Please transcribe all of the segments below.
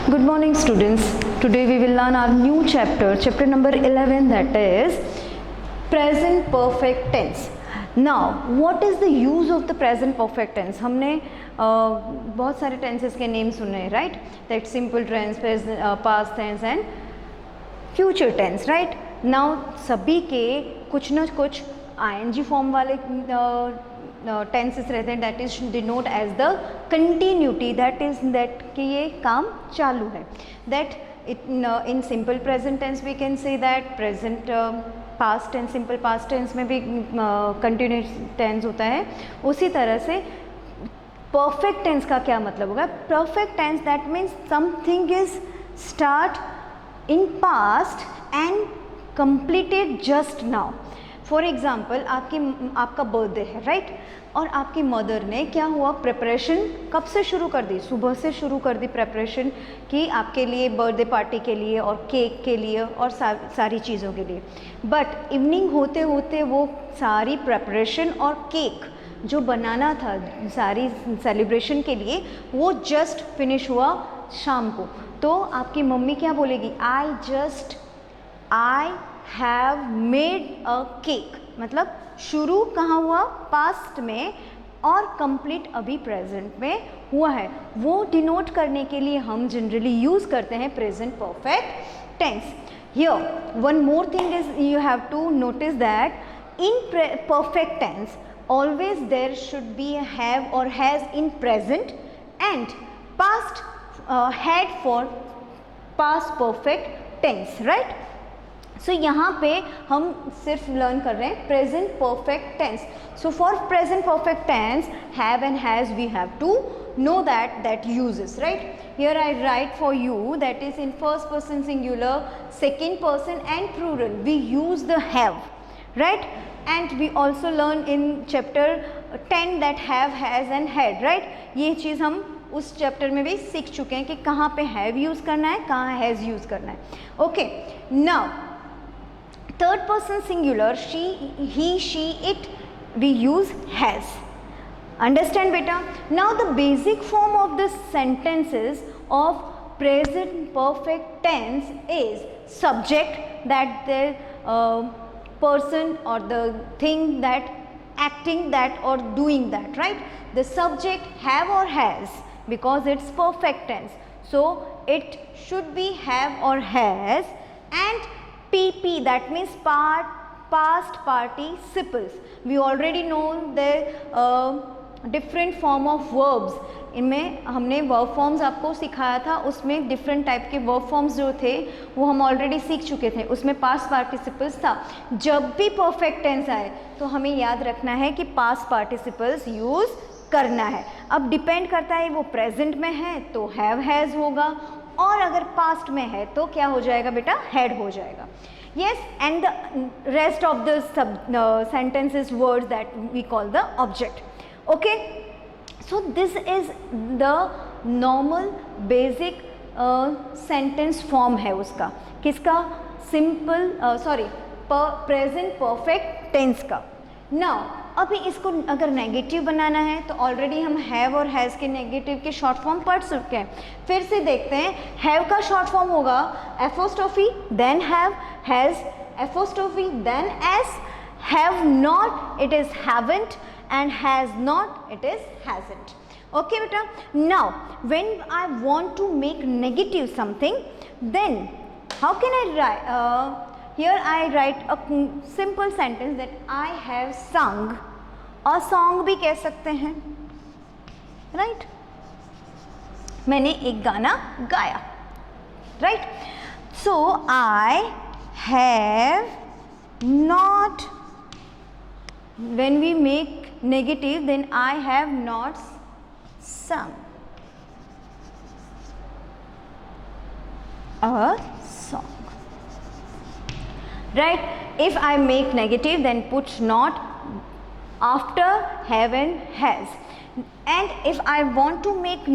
Good morning students. Today we will learn our new chapter number 11, that is present perfect tense. Now what is the use of the present perfect tense? हमने बहुत सारे tenses के names सुने हैं, right? That simple tense, past tense and future tense, right? Now सभी के कुछ न कुछ ing form वाले टेंसेस रहते हैं, that is denote as the continuity, that is that कि ये काम चालू है. That in simple present tense we can say that present past tense, simple past tense में भी कंटिन्यूस टेंस होता है. उसी तरह से परफेक्ट टेंस का क्या मतलब होगा? Perfect tense that means something is start in past and completed just now. For example आपका बर्थडे है, राइट? और आपकी मदर ने क्या हुआ, प्रिपरेशन कब से शुरू कर दी? सुबह से शुरू कर दी प्रिपरेशन कि आपके लिए बर्थडे पार्टी के लिए और केक के लिए और सारी चीज़ों के लिए. बट इवनिंग होते होते वो सारी प्रिपरेशन और केक जो बनाना था सारी सेलिब्रेशन के लिए वो जस्ट फिनिश हुआ शाम को. तो आपकी मम्मी क्या बोलेगी? I have made a cake. मतलब शुरू कहाँ हुआ? पास्ट में, और कंप्लीट अभी प्रेजेंट में हुआ है. वो डिनोट करने के लिए हम जनरली यूज़ करते हैं present perfect tense. Here one more thing is you have to notice that in perfect tense always there should be a have or has in present and past had for past perfect tense, right? So यहाँ पे हम सिर्फ learn कर रहे हैं present perfect tense. So for present perfect tense have and has we have to know that uses, right? Here I write for you that is in first person singular, second person and plural we use the have, right? And we also learn in chapter 10 that have, has and had, right? ये चीज़ हम उस chapter में भी सीख चुके हैं कि कहाँ पे have यूज़ करना है, कहाँ has यूज़ करना है. Okay, now third person singular, she, he, she, it, we use has. Understand beta? Now the basic form of the sentences of present perfect tense is subject, that the person or the thing that acting that or doing that, right? The subject have or has because it's perfect tense, so it should be have or has. And PP, that means past participles. We already know the different form of verbs. इनमें हमने verb forms आपको सिखाया था, उसमें different type के verb forms जो थे वो हम ऑलरेडी सीख चुके थे. उसमें पास्ट पार्टिसिपल्स था. जब भी परफेक्ट टेंस आए तो हमें याद रखना है कि पास्ट पार्टिसिपल्स यूज़ करना है. अब डिपेंड करता है वो प्रेजेंट में है तो हैव हैज़ होगा, और अगर पास्ट में है तो क्या हो जाएगा बेटा? हैड हो जाएगा. Yes, and the rest of the sentences words that we call the object. Okay, so this is the normal basic sentence form है उसका. किसका? सिंपल प्रेजेंट परफेक्ट टेंस का. नाउ अभी इसको अगर नेगेटिव बनाना है तो ऑलरेडी हम हैव और हैज़ के नेगेटिव के शॉर्ट फॉर्म पढ़ चुके हैं. फिर से देखते हैं. हैव का शॉर्ट फॉर्म होगा apostrophe then have, has apostrophe then S, have not it is haven't, and has not it is hasn't. Okay बेटा, now when I want to make negative something then how can I write? Here I write a simple sentence that I have sung. A song भी कह सकते हैं, right? मैंने एक गाना गाया, right? So I have not. When we make negative, then I have not sung a song. Right? If I make negative then put not after have and has. And if I want to make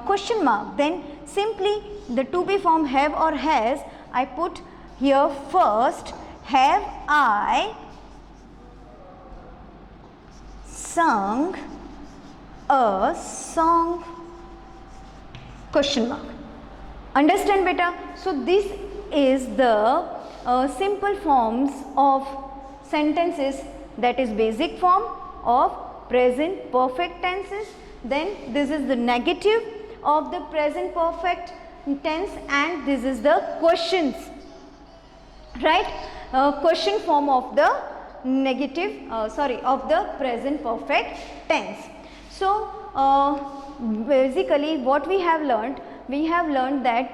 question mark then simply the to be form have or has I put here first. Have I sung a song? Question mark. Understand beta? So this is the simple forms of sentences, that is basic form of present perfect tenses. Then this is the negative of the present perfect tense, and this is the questions, right? Question form of the negative of the present perfect tense. So basically what we have learned that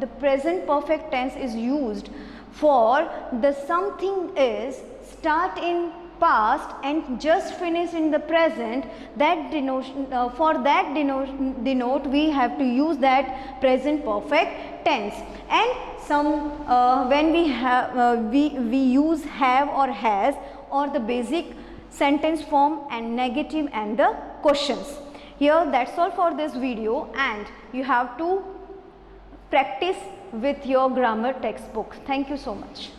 the present perfect tense is used for the something is start in past and just finish in the present. That denotion, for that denote we have to use that present perfect tense. And some when we have we use have or has, or the basic sentence form and negative and the questions. Here that's all for this video, and you have to practice with your grammar textbook. Thank you so much.